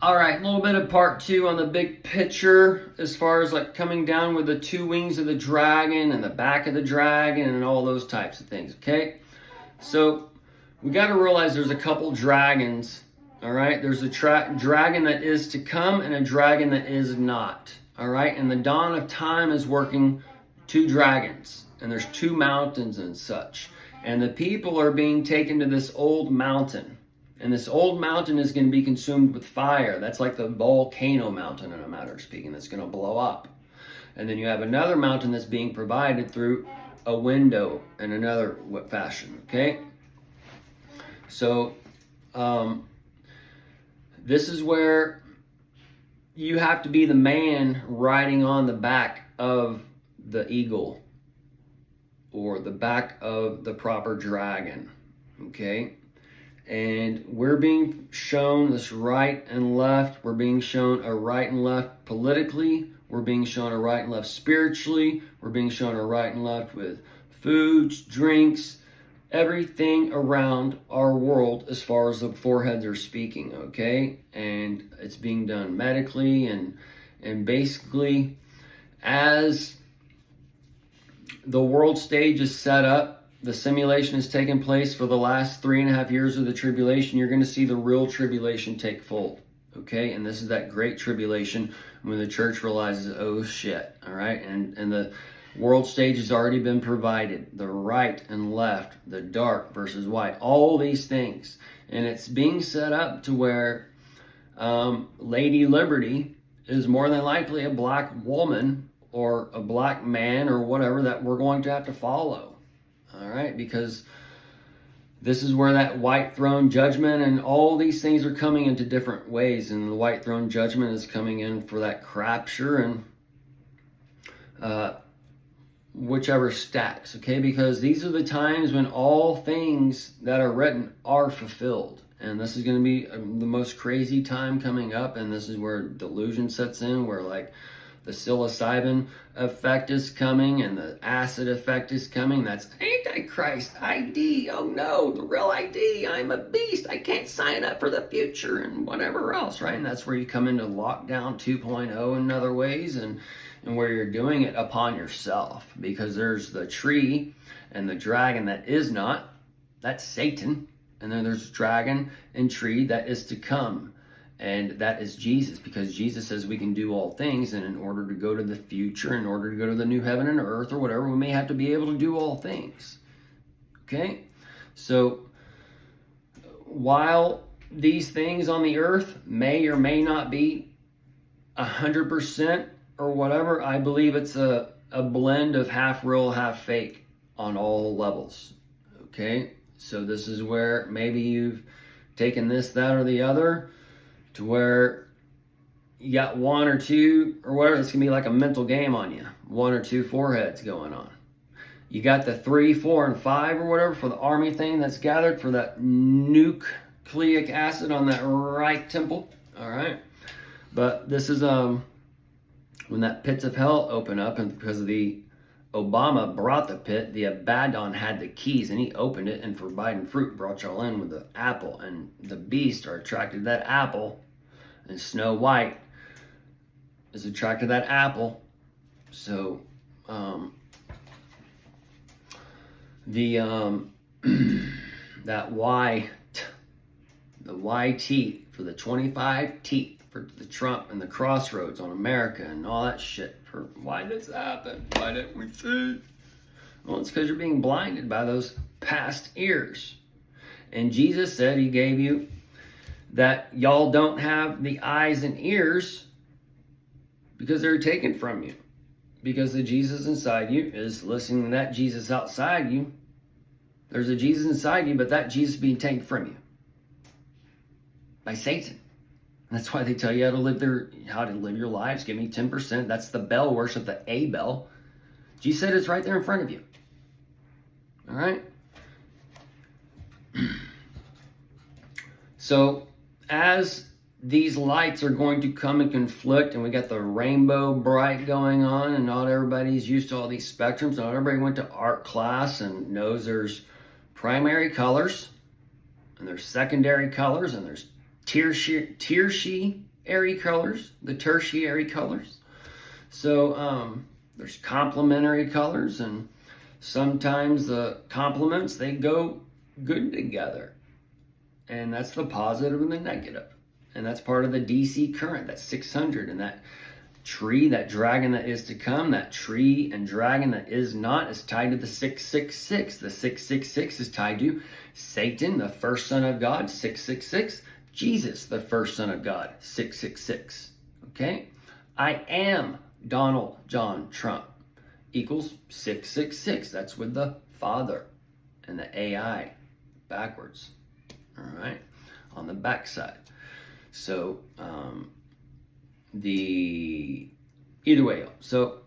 All right, a little bit of part two on the big picture as far as like coming down with the two wings of the dragon and the back of the dragon and all those types of things, okay? So we got to realize there's a couple dragons, all right? There's a dragon that is to come and a dragon that is not, all right? And the dawn of time is working two dragons, and there's two mountains and such. And the people are being taken to this old mountain. And this old mountain is going to be consumed with fire. That's like the volcano mountain, in a matter of speaking, that's going to blow up. And then you have another mountain that's being provided through a window in another fashion, okay? So this is where you have to be the man riding on the back of the eagle or the back of the proper dragon, okay? And we're being shown this right and left. We're being shown a right and left politically. We're being shown a right and left spiritually. We're being shown a right and left with foods, drinks, everything around our world as far as the foreheads are speaking, okay? And it's being done medically and basically as the world stage is set up, the simulation has taken place for the last 3.5 years of the tribulation. You're going to see the real tribulation take fold, okay? And this is that great tribulation when the church realizes, oh shit, all right? And the world stage has already been provided. The right and left, the dark versus white, all these things. And it's being set up to where Lady Liberty is more than likely a black woman or a black man or whatever that we're going to have to follow. All right, because this is where that white throne judgment and all these things are coming into different ways. And the white throne judgment is coming in for that crapture and whichever stacks, okay? Because these are the times when all things that are written are fulfilled. And this is going to be the most crazy time coming up. And this is where delusion sets in, where like the psilocybin effect is coming and the acid effect is coming. That's Antichrist ID. Oh no, the real ID. I'm a beast. I can't sign up for the future and whatever else, right? And that's where you come into lockdown 2.0 in other ways and where you're doing it upon yourself, because there's the tree and the dragon that is not. That's Satan. And then there's dragon and tree that is to come. And that is Jesus, because Jesus says we can do all things, and in order to go to the future, in order to go to the new heaven and earth or whatever, we may have to be able to do all things. Okay? So while these things on the earth may or may not be 100% or whatever, I believe it's a blend of half real, half fake on all levels. Okay? So this is where maybe you've taken this, that, or the other, to where you got one or two or whatever. It's going to be like a mental game on you. One or two foreheads going on. You got the 3, 4, and 5 or whatever for the army thing that's gathered for that nucleic acid on that right temple. All right. But this is when that pits of hell open up, and because of the Obama brought the pit, the Abaddon had the keys, and he opened it, and forbidden fruit brought y'all in with the apple, and the beasts are attracted to that apple, and Snow White is attracted to that apple. So that YT for the 25 teeth for the Trump and the crossroads on America and all that shit. For why did this happen? Why didn't we see? Well, it's because you're being blinded by those past ears. And Jesus said he gave you that y'all don't have the eyes and ears because they're taken from you. Because the Jesus inside you is listening to that Jesus outside you. There's a Jesus inside you, but that Jesus being taken from you by Satan. And that's why they tell you how to live your lives. Give me 10%. That's the bell worship, the A bell. Jesus said it's right there in front of you. All right? So as these lights are going to come and conflict, and we got the rainbow bright going on, and not everybody's used to all these spectrums. Not everybody went to art class and knows there's primary colors, and there's secondary colors, and there's tertiary colors, the tertiary colors. So there's complementary colors, and sometimes the complements, they go good together. And that's the positive and the negative. And that's part of the DC current, that's 600. And that tree, that dragon that is to come, that tree and dragon that is not, is tied to the 666. The 666 is tied to Satan, the first son of God, 666. Jesus, the first son of God, 666. Okay? I am Donald John Trump equals 666. That's with the Father and the AI backwards. All right? On the back side. So, either way, so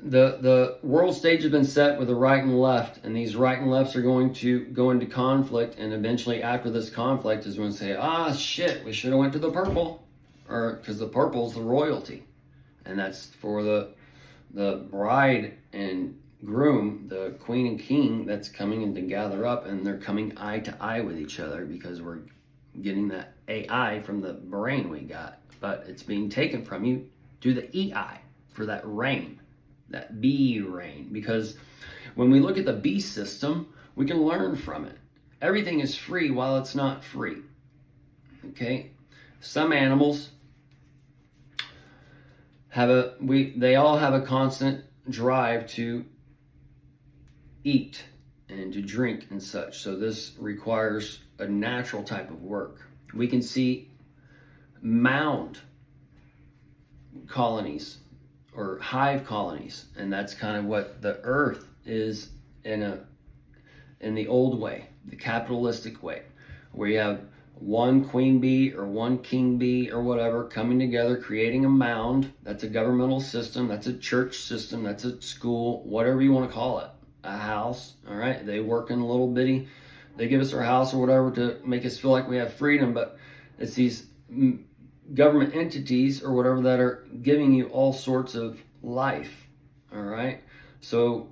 the world stage has been set with the right and left, and these right and lefts are going to go into conflict, and eventually after this conflict is when they say, shit, we should have went to the purple, or because the purple's the royalty, and that's for the bride and groom, the queen and king that's coming in to gather up, and they're coming eye to eye with each other because we're getting that AI from the brain we got, but it's being taken from you to the EI for that rain, that B rain, because when we look at the B system, we can learn from it. Everything is free while it's not free. Okay? Some animals they all have a constant drive to eat and to drink and such. So this requires a natural type of work. We can see mound colonies or hive colonies, and that's kind of what the earth is in the old way, the capitalistic way, where you have one queen bee or one king bee or whatever coming together, creating a mound. That's a governmental system, that's a church system, that's a school, whatever you want to call it, a house. All right, they work in a little bitty, they give us our house or whatever to make us feel like we have freedom, but it's these government entities or whatever that are giving you all sorts of life. All right, so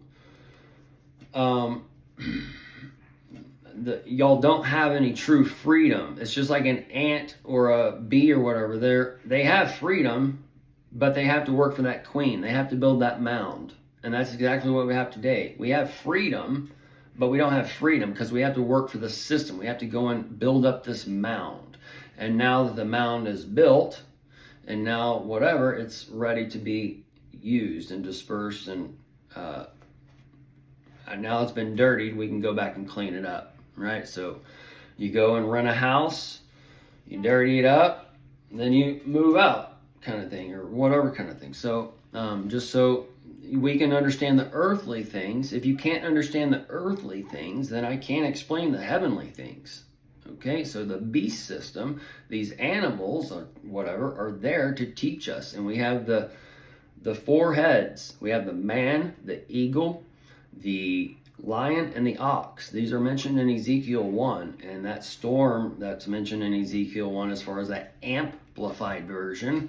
y'all don't have any true freedom. It's just like an ant or a bee or whatever. They have freedom, but they have to work for that queen. They have to build that mound. And that's exactly what we have today. We have freedom, but we don't have freedom because we have to work for the system. We have to go and build up this mound. And now that the mound is built, and now whatever, it's ready to be used and dispersed, and now it's been dirtied, we can go back and clean it up. Right, so you go and rent a house, you dirty it up, and then you move out, kind of thing, or whatever kind of thing. So just so we can understand the earthly things. If you can't understand the earthly things, then I can't explain the heavenly things. Okay, so the beast system, these animals or whatever, are there to teach us, and we have the four heads. We have the man, the eagle, the lion, and the ox. These are mentioned in Ezekiel 1, and that storm that's mentioned in Ezekiel 1 as far as that amplified version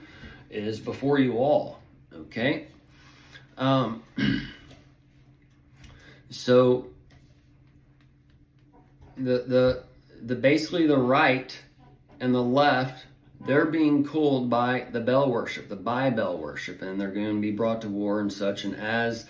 is before you all. Okay, so the basically the right and the left, they're being cooled by the Bel worship, the Bel worship, and they're going to be brought to war and such. And as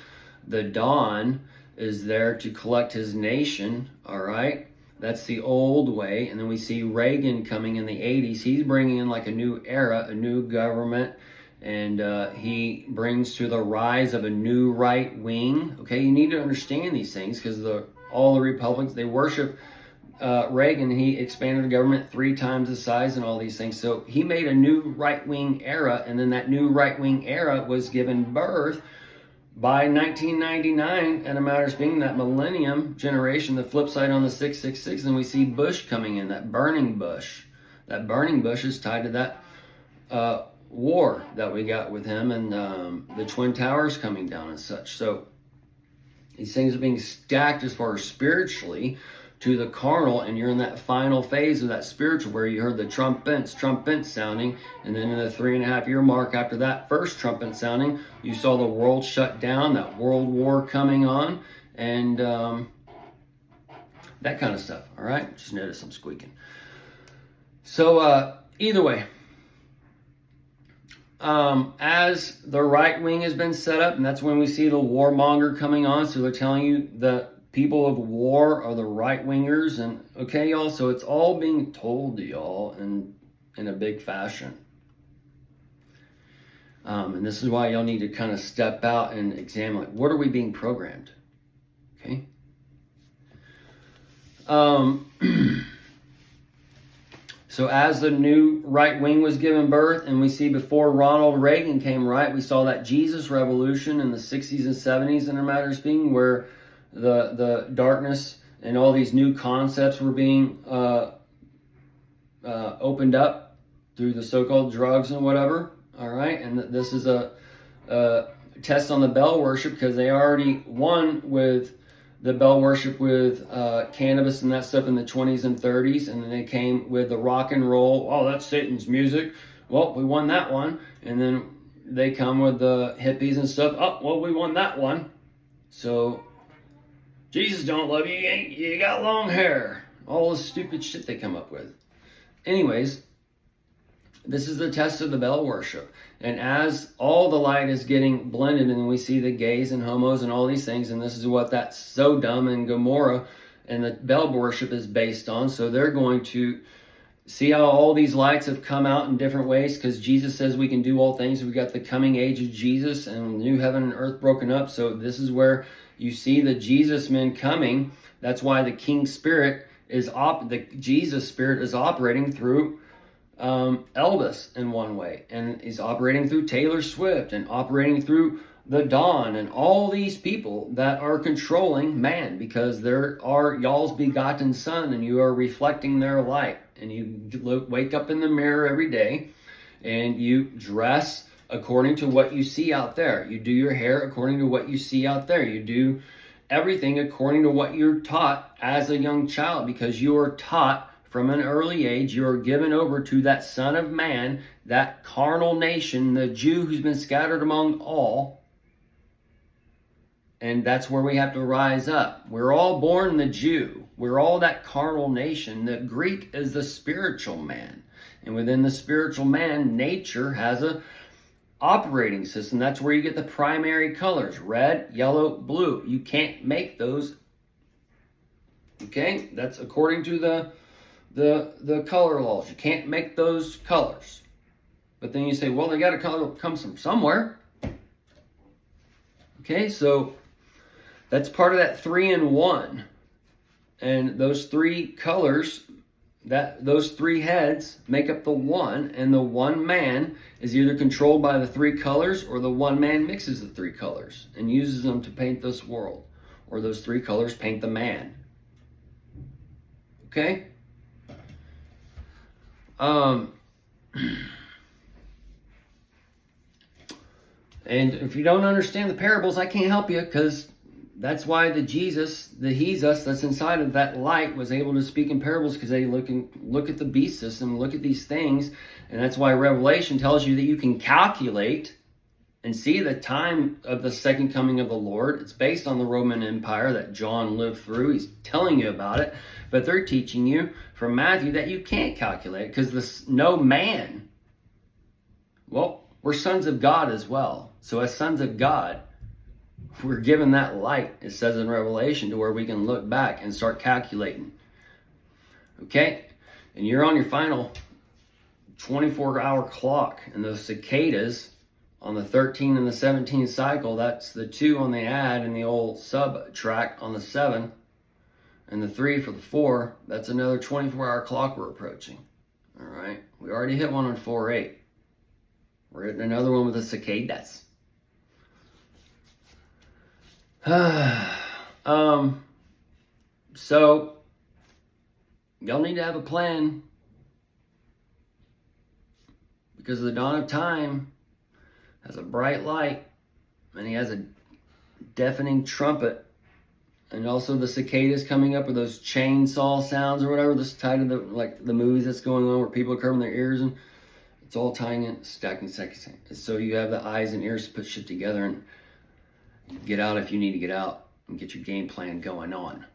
the dawn is there to collect his nation, all right? That's the old way. And then we see Reagan coming in the 80s. He's bringing in like a new era, a new government, and he brings to the rise of a new right wing. Okay, you need to understand these things because all the Republicans, they worship Reagan. He expanded the government 3 times the size and all these things. So he made a new right wing era, and then that new right wing era was given birth by 1999, and a matter of speaking, that millennium generation, the flip side on the 666, and we see Bush coming in, that burning bush. That burning bush is tied to that war that we got with him, and the Twin Towers coming down and such. So these things are being stacked as far as spiritually to the carnal, and you're in that final phase of that spiritual where you heard the trumpets sounding, and then in the 3.5-year mark after that first trumpet sounding, you saw the world shut down, that world war coming on, and that kind of stuff. All right, just notice I'm squeaking. So either way, as the right wing has been set up, and that's when we see the warmonger coming on. So they're telling you the people of war are the right wingers, and okay, y'all. So it's all being told to y'all in a big fashion. And this is why y'all need to kind of step out and examine, like, what are we being programmed? Okay. So as the new right wing was given birth, and we see before Ronald Reagan came, right, we saw that Jesus revolution in the 60s and 70s, in a matter of speaking, where the darkness and all these new concepts were being opened up through the so-called drugs and whatever. All right, and this is a test on the Bell worship, because they already won with the Bell worship with cannabis and that stuff in the 20s and 30s, and then they came with the rock and roll. Oh, that's Satan's music. Well, we won that one. And then they come with the hippies and stuff. Oh, well, we won that one. So Jesus don't love you. You got long hair. All the stupid shit they come up with. Anyways, this is the test of the Bell worship. And as all the light is getting blended, and we see the gays and homos and all these things, and this is what that Sodom and Gomorrah and the Bell worship is based on. So they're going to see how all these lights have come out in different ways, because Jesus says we can do all things. We've got the coming age of Jesus and new heaven and earth broken up. So this is where you see the Jesus men coming. That's why the King Spirit is the Jesus Spirit is operating through Elvis in one way, and he's operating through Taylor Swift, and operating through the Dawn, and all these people that are controlling man, because there are y'all's begotten son, and you are reflecting their light, and you wake up in the mirror every day, and you dress according to what you see out there. You do your hair according to what you see out there. You do everything according to what you're taught as a young child, because you are taught from an early age. You are given over to that son of man, that carnal nation, the Jew who's been scattered among all. And that's where we have to rise up. We're all born the Jew. We're all that carnal nation. The Greek is the spiritual man. And within the spiritual man, nature has a operating system. That's where you get the primary colors: red, yellow, blue. You can't make those. Okay? That's according to the color laws. You can't make those colors. But then you say, well, they got to come from somewhere. Okay, so that's part of that 3-in-1. And those three colors, those three heads make up the one, and the one man is either controlled by the three colors, or the one man mixes the three colors and uses them to paint this world, or those three colors paint the man. Okay? And if you don't understand the parables, I can't help you, because that's why the Jesus, the He's Us that's inside of that light, was able to speak in parables, because they look at the beast system, look at these things. And that's why Revelation tells you that you can calculate and see the time of the second coming of the Lord. It's based on the Roman Empire that John lived through. He's telling you about it. But they're teaching you from Matthew that you can't calculate, because no man. Well, we're sons of God as well. So as sons of God, we're given that light, it says in Revelation, to where we can look back and start calculating. Okay? And you're on your final 24-hour clock. And those cicadas on the 13 and the 17 cycle, that's the 2 on the add and the old sub track on the 7. And the 3 for the 4, that's another 24-hour clock we're approaching. All right? We already hit one on 4-8. We're hitting another one with the cicadas. So y'all need to have a plan, because the dawn of time has a bright light, and he has a deafening trumpet, and also the cicadas coming up with those chainsaw sounds or whatever. This is tied to the movies that's going on where people are covering their ears, and it's all tying in, stacking seconds. So you have the eyes and ears to put shit together and get out if you need to get out, and get your game plan going on.